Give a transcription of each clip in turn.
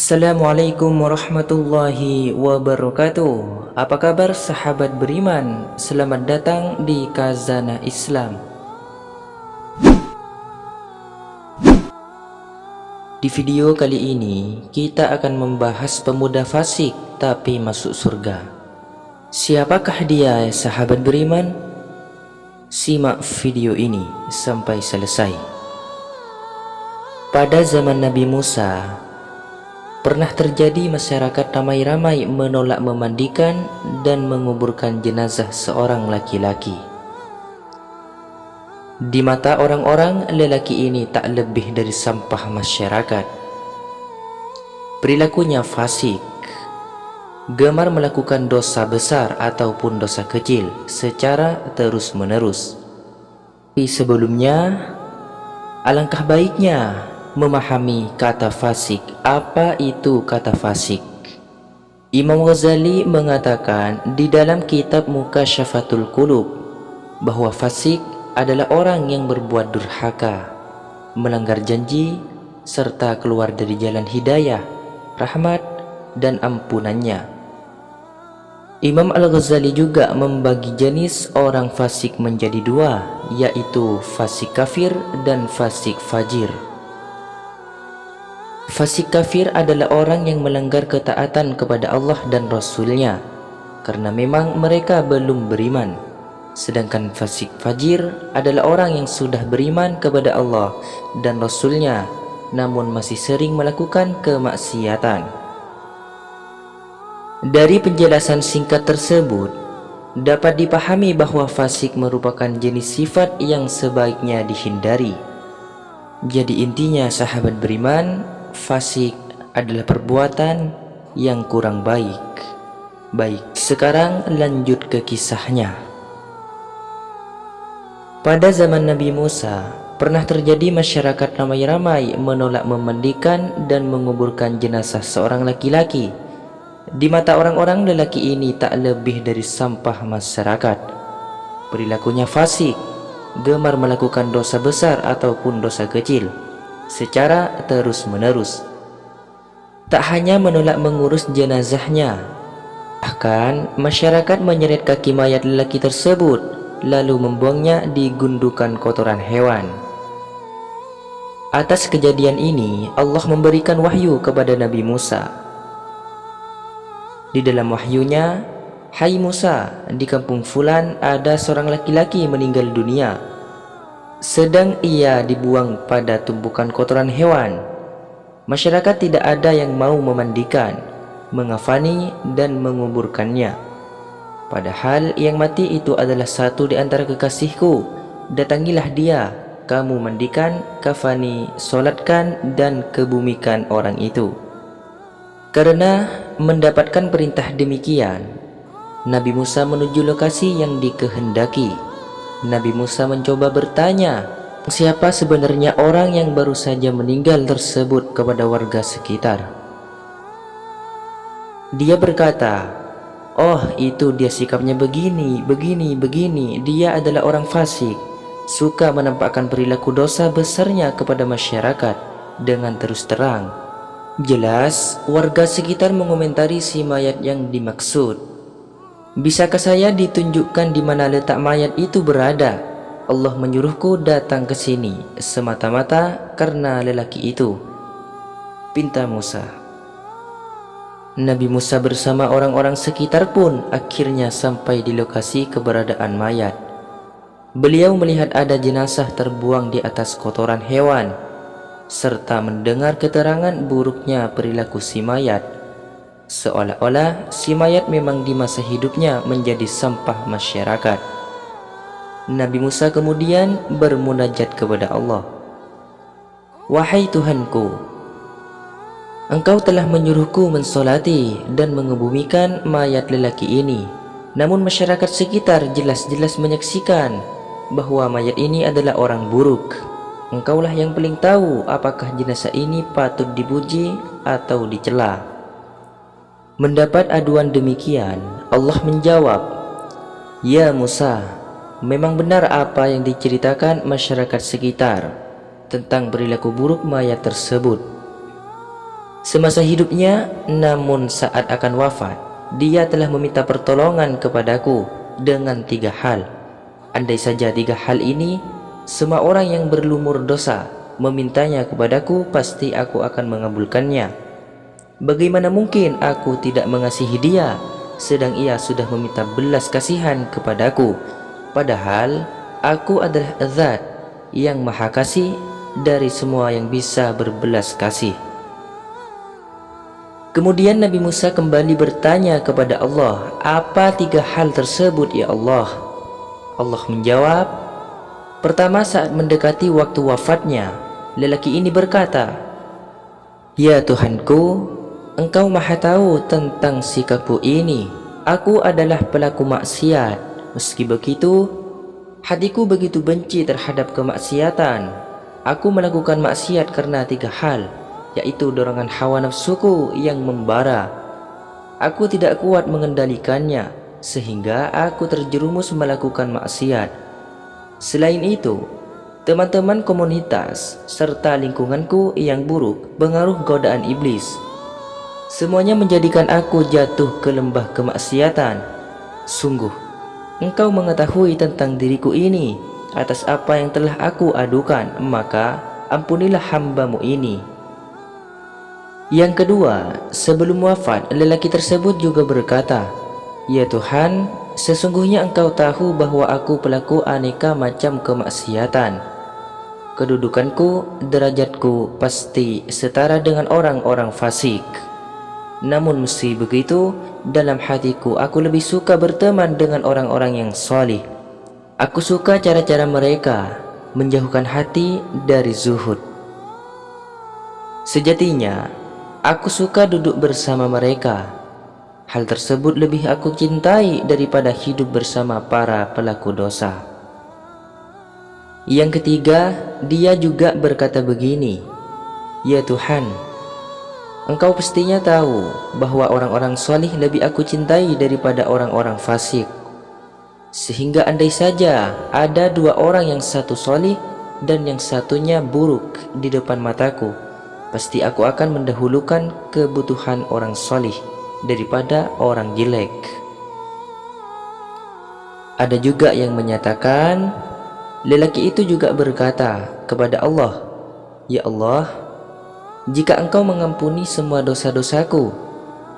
Assalamualaikum warahmatullahi wabarakatuh. Apa kabar sahabat beriman? Selamat datang di Khazanah Islam. Di video kali ini kita akan membahas pemuda fasik tapi masuk surga. Siapakah dia sahabat beriman? Simak video ini sampai selesai. Pada zaman Nabi Musa, pernah terjadi masyarakat ramai-ramai menolak memandikan dan menguburkan jenazah seorang laki-laki. Di mata orang-orang, lelaki ini tak lebih dari sampah masyarakat. Perilakunya fasik, gemar melakukan dosa besar ataupun dosa kecil secara terus-menerus. Tapi sebelumnya, alangkah baiknya memahami kata fasik. Apa itu kata fasik? Imam Ghazali mengatakan di dalam kitab Mukasyafatul Qulub bahwa fasik adalah orang yang berbuat durhaka, melanggar janji, serta keluar dari jalan hidayah, rahmat, dan ampunannya. Imam Al-Ghazali juga membagi jenis orang fasik menjadi dua, yaitu fasik kafir dan fasik fajir. Fasik kafir adalah orang yang melanggar ketaatan kepada Allah dan Rasul-Nya karena memang mereka belum beriman. Sedangkan fasik fajir adalah orang yang sudah beriman kepada Allah dan Rasul-Nya namun masih sering melakukan kemaksiatan. Dari penjelasan singkat tersebut dapat dipahami bahwa fasik merupakan jenis sifat yang sebaiknya dihindari. Jadi intinya sahabat beriman, fasik adalah perbuatan yang kurang baik. Baik, sekarang lanjut ke kisahnya. Pada zaman Nabi Musa, pernah terjadi masyarakat ramai-ramai menolak memandikan dan menguburkan jenazah seorang laki-laki. Di mata orang-orang, lelaki ini tak lebih dari sampah masyarakat. Perilakunya fasik, gemar melakukan dosa besar ataupun dosa kecil secara terus-menerus. Tak hanya menolak mengurus jenazahnya, bahkan masyarakat menyeret kaki mayat lelaki tersebut lalu membuangnya di gundukan kotoran hewan. Atas kejadian ini Allah memberikan wahyu kepada Nabi Musa. Di dalam wahyunya, "Hai Musa, di kampung Fulan ada seorang laki-laki meninggal dunia, sedang ia dibuang pada tumpukan kotoran hewan. Masyarakat tidak ada yang mau memandikan, mengafani, dan menguburkannya. Padahal yang mati itu adalah satu di antara kekasihku. Datangilah dia, kamu mandikan, kafani, solatkan, dan kebumikan orang itu." Karena mendapatkan perintah demikian, Nabi Musa menuju lokasi yang dikehendaki. Nabi Musa mencoba bertanya, siapa sebenarnya orang yang baru saja meninggal tersebut kepada warga sekitar. Dia berkata, "Oh, itu dia sikapnya begini, begini, begini. Dia adalah orang fasik, suka menampakkan perilaku dosa besarnya kepada masyarakat dengan terus terang." Jelas, warga sekitar mengomentari si mayat yang dimaksud. "Bisakah saya ditunjukkan di mana letak mayat itu berada? Allah menyuruhku datang ke sini semata-mata karena lelaki itu," pinta Musa. Nabi Musa bersama orang-orang sekitar pun akhirnya sampai di lokasi keberadaan mayat. Beliau melihat ada jenazah terbuang di atas kotoran hewan, serta mendengar keterangan buruknya perilaku si mayat, seolah-olah si mayat memang di masa hidupnya menjadi sampah masyarakat. Nabi Musa kemudian bermunajat kepada Allah, "Wahai Tuhanku, Engkau telah menyuruhku mensolati dan mengebumikan mayat lelaki ini. Namun masyarakat sekitar jelas-jelas menyaksikan bahwa mayat ini adalah orang buruk. Engkaulah yang paling tahu apakah jenazah ini patut dipuji atau dicela." Mendapat aduan demikian, Allah menjawab, "Ya Musa, memang benar apa yang diceritakan masyarakat sekitar tentang perilaku buruk mayat tersebut. semasa hidupnya, namun saat akan wafat, dia telah meminta pertolongan kepadaku dengan 3 hal. Andai saja 3 hal ini, semua orang yang berlumur dosa memintanya kepadaku, pasti aku akan mengabulkannya. Bagaimana mungkin aku tidak mengasihi dia, sedang ia sudah meminta belas kasihan kepadaku, padahal aku adalah Zat yang Maha Kasih dari semua yang bisa berbelas kasih. Kemudian Nabi Musa kembali bertanya kepada Allah, apa 3 hal tersebut ya Allah? Allah menjawab, pertama, saat mendekati waktu wafatnya, lelaki ini berkata, ya Tuhanku, Engkau Maha tahu tentang sikapku ini. Aku adalah pelaku maksiat. Meski begitu, hatiku begitu benci terhadap kemaksiatan. Aku melakukan maksiat karena 3 hal, yaitu dorongan hawa nafsuku yang membara. Aku tidak kuat mengendalikannya, sehingga aku terjerumus melakukan maksiat. Selain itu, teman-teman komunitas serta lingkunganku yang buruk pengaruh godaan iblis. Semuanya menjadikan aku jatuh ke lembah kemaksiatan. Sungguh, Engkau mengetahui tentang diriku ini. Atas apa yang telah aku adukan, maka ampunilah hamba-Mu ini. Yang kedua, sebelum wafat, lelaki tersebut juga berkata, ya Tuhan, sesungguhnya Engkau tahu bahwa aku pelaku aneka macam kemaksiatan. Kedudukanku, derajatku pasti setara dengan orang-orang fasik. Namun meski begitu, dalam hatiku aku lebih suka berteman dengan orang-orang yang salih. Aku suka cara-cara mereka menjauhkan hati dari zuhud. Sejatinya, aku suka duduk bersama mereka. Hal tersebut lebih aku cintai daripada hidup bersama para pelaku dosa. Yang ketiga, dia juga berkata begini, ya Tuhan, Engkau pastinya tahu bahwa orang-orang salih lebih aku cintai daripada orang-orang fasik. Sehingga andai saja ada 2 orang, yang satu salih dan yang satunya buruk di depan mataku, pasti aku akan mendahulukan kebutuhan orang salih daripada orang jelek. Ada juga yang menyatakan, lelaki itu juga berkata kepada Allah, ya Allah, jika Engkau mengampuni semua dosa-dosaku,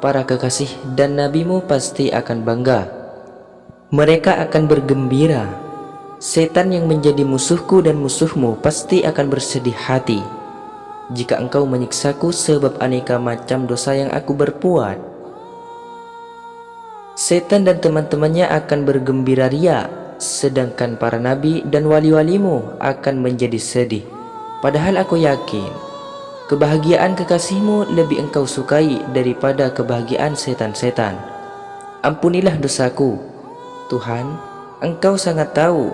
para kekasih dan Nabi-Mu pasti akan bangga. Mereka akan bergembira. Setan yang menjadi musuhku dan musuhmu pasti akan bersedih hati jika Engkau menyiksaku sebab aneka macam dosa yang aku berbuat. Setan dan teman-temannya akan bergembira ria, sedangkan para nabi dan wali-walimu akan menjadi sedih. Padahal aku yakin kebahagiaan kekasihmu lebih Engkau sukai daripada kebahagiaan setan-setan. Ampunilah dosaku, Tuhan, Engkau sangat tahu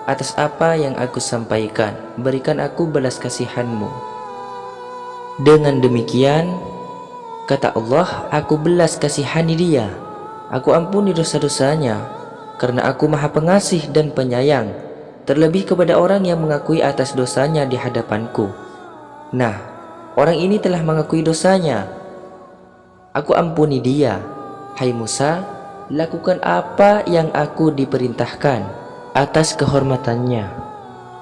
atas apa yang aku sampaikan. Berikan aku belas kasihan-Mu. Dengan demikian, kata Allah, aku belas kasihani dia. Aku ampuni dosa-dosanya, karena aku Maha Pengasih dan Penyayang, terlebih kepada orang yang mengakui atas dosanya di hadapanku. Nah, orang ini telah mengakui dosanya. Aku ampuni dia. Hai Musa, lakukan apa yang aku diperintahkan atas kehormatannya.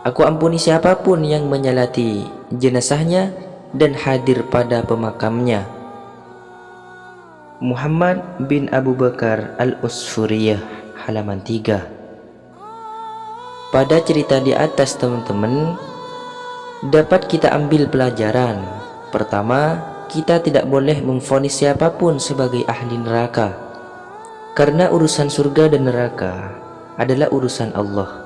Aku ampuni siapapun yang menyalati jenazahnya dan hadir pada pemakamnya. Muhammad bin Abu Bakar Al-Usfuriyah, halaman 3. Pada cerita di atas, teman-teman, dapat kita ambil pelajaran. Pertama, kita tidak boleh memvonis siapapun sebagai ahli neraka, karena urusan surga dan neraka adalah urusan Allah.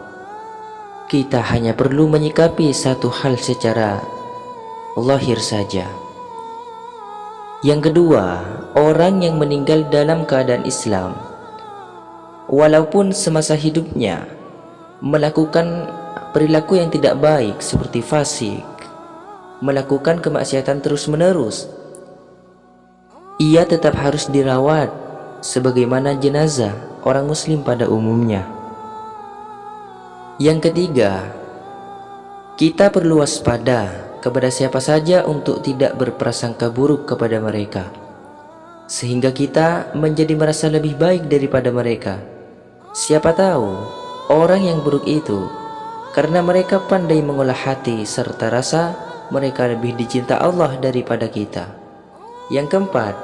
Kita hanya perlu menyikapi satu hal secara lahir saja. Yang kedua, orang yang meninggal dalam keadaan Islam, walaupun semasa hidupnya melakukan perilaku yang tidak baik seperti fasik, melakukan kemaksiatan terus-menerus, ia tetap harus dirawat sebagaimana jenazah orang muslim pada umumnya. Yang ketiga, kita perlu waspada kepada siapa saja untuk tidak berprasangka buruk kepada mereka, sehingga kita menjadi merasa lebih baik daripada mereka. Siapa tahu orang yang buruk itu karena mereka pandai mengolah hati serta rasa mereka lebih dicinta Allah daripada kita. Yang keempat,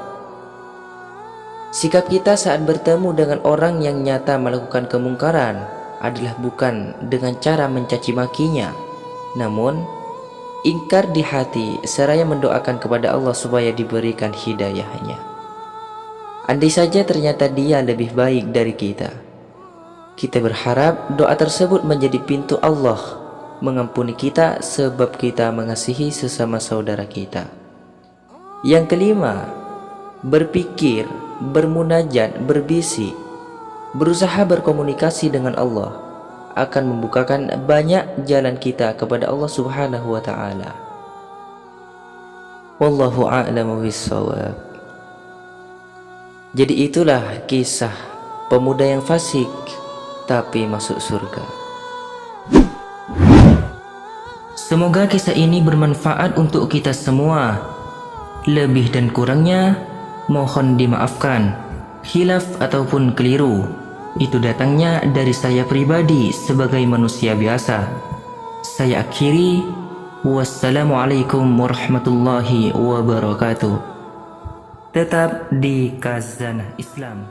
sikap kita saat bertemu dengan orang yang nyata melakukan kemungkaran adalah bukan dengan cara mencaci makinya, namun ingkar di hati seraya mendoakan kepada Allah supaya diberikan hidayahnya. Andai saja ternyata dia lebih baik dari kita, kita berharap doa tersebut menjadi pintu Allah mengampuni kita sebab kita mengasihi sesama saudara kita. Yang kelima, berpikir, bermunajat, berbisik, berusaha berkomunikasi dengan Allah akan membukakan banyak jalan kita kepada Allah Subhanahu wa taala. Wallahu a'lamu bissawab. Jadi itulah kisah pemuda yang fasik tapi masuk surga. Semoga kisah ini bermanfaat untuk kita semua. Lebih dan kurangnya mohon dimaafkan. Khilaf ataupun keliru itu datangnya dari saya pribadi sebagai manusia biasa. Saya akhiri, wassalamualaikum warahmatullahi wabarakatuh. Tetap di Khazanah Islam.